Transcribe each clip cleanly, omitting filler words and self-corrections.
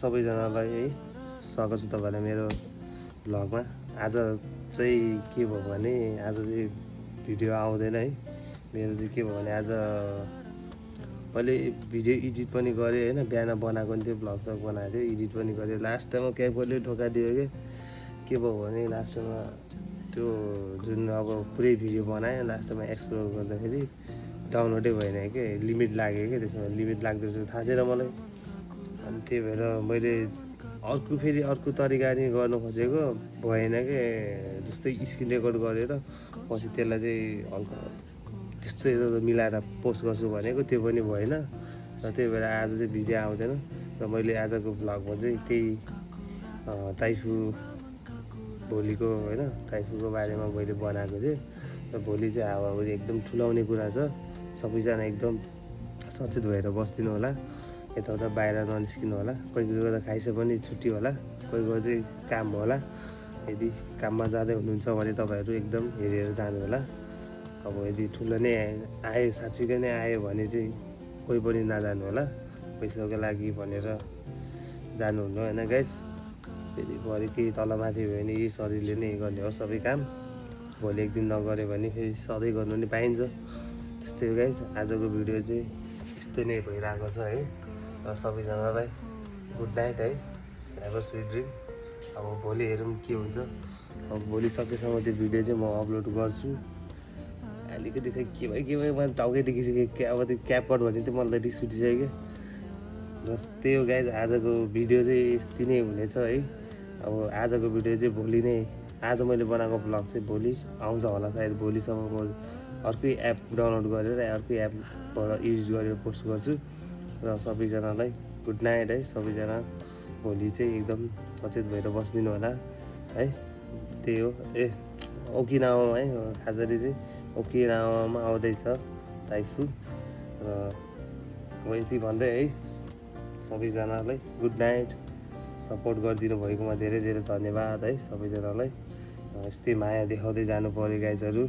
सबैजनालाई है स्वागत छ तपाईँलाई मेरो भ्लगमा। आज चाहिँ के भयो भने आज चाहिँ भिडियो आउँदैन है। मेरो चाहिँ के भयो भने आज मैले भिडियो एडिट पनि गरेँ होइन, बिहान बनाएको नि त्यो भ्लग सग बनाएको थियो, एडिट पनि गरेँ। लास्ट टाइममा क्यापकटले ठोकाइदियो के भयो भने लास्ट टाइममा त्यो जुन अब पुरै भिडियो बनाएँ, लास्ट टाइममा एक्सप्लोर गर्दाखेरि डाउनलोडै भएन कि लिमिट लाग्यो कि, त्यसमा लिमिट लाग्दो रहेछ थाहा थिएन मलाई। अनि त्यही भएर मैले अर्को तरिका नि गर्नु खोजेको भएन कि, जस्तै स्क्रिन रेकर्ड गरेर पछि त्यसलाई चाहिँ हल्का त्यस्तै मिलाएर पोस्ट गर्छु भनेको, त्यो पनि भएन। र त्यही भएर आज चाहिँ भिडियो आउँदैन। र मैले आजको भ्लगमा चाहिँ त्यही ताइफु भोलिको होइन, ताइफुको बारेमा मैले बनाएको थिएँ। र भोलि चाहिँ हावाहुरी एकदम ठुलाउने कुरा छ, सबैजना एकदम सचेत भएर बस्दिनु होला, यताउता बाहिर ननिस्किनु होला। कोही कोही त खाइसके पनि छुट्टी होला, कोही कोही चाहिँ काम होला। यदि काममा जाँदै हुनुहुन्छ भने तपाईँहरू एकदम हेरेर जानु होला। अब यदि ठुलो नै आयो, साँच्चीकै नै आयो भने चाहिँ कोही पनि नजानु होला, पैसाको लागि भनेर जानुहुन्न होइन गाइस। फेरि भरे केही तलमाथि भयो भने यही शरीरले नै गर्ने हो सबै काम। भोलि एक दिन नगऱ्यो भने फेरि सधैँ गर्नु नि पाइन्छ। त्यस्तै हो गाइस, आजको भिडियो चाहिँ यस्तै नै भइरहेको छ है। र सबैजनालाई गुड नाइट है, ह्याभ अ स्विट ड्रिम। अब भोलि हेरौँ के हुन्छ। अब भोलि सकेसम्म त्यो भिडियो चाहिँ म अपलोड गर्छु। अलिकति खै के भयो मैले टाउकै देखिसकेँ, अब त्यो क्यापकट भने चाहिँ मलाई रिस उठिसक्यो। र त्यही हो गाइज, आजको भिडियो चाहिँ यति नै हुनेछ है। अब आजको भिडियो चाहिँ भोलि नै, आज मैले बनाएको भ्लग चाहिँ भोलि आउँछ होला सायद। भोलिसम्म म अर्कै एप डाउनलोड गरेर अर्कै एपबाट एडिट गरेर पोस्ट गर्छु। र सबैजनालाई गुड नाइट है। सबैजना भोलि चाहिँ एकदम सचेत भएर बस्दिनु होला है। त्यही हो। ओकिनावामा है खाजरी चाहिँ ओकिनावामा आउँदैछ ताइफु। र अब यति भन्दै है सबैजनालाई गुड नाइट। सपोर्ट गरिदिनु भएकोमा धेरै धेरै धन्यवाद है सबैजनालाई। यस्तै माया देखाउँदै जानु पऱ्यो गाइजहरू।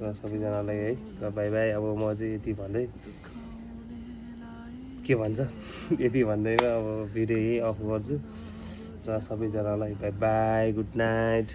र सबैजनालाई है, र बाई बाई। अब म चाहिँ यति भन्दै के भन्छ यति भन्दैमा अब भिडियो यही अफ गर्छु। र सबैजनालाई बाई बाई, गुड नाइट।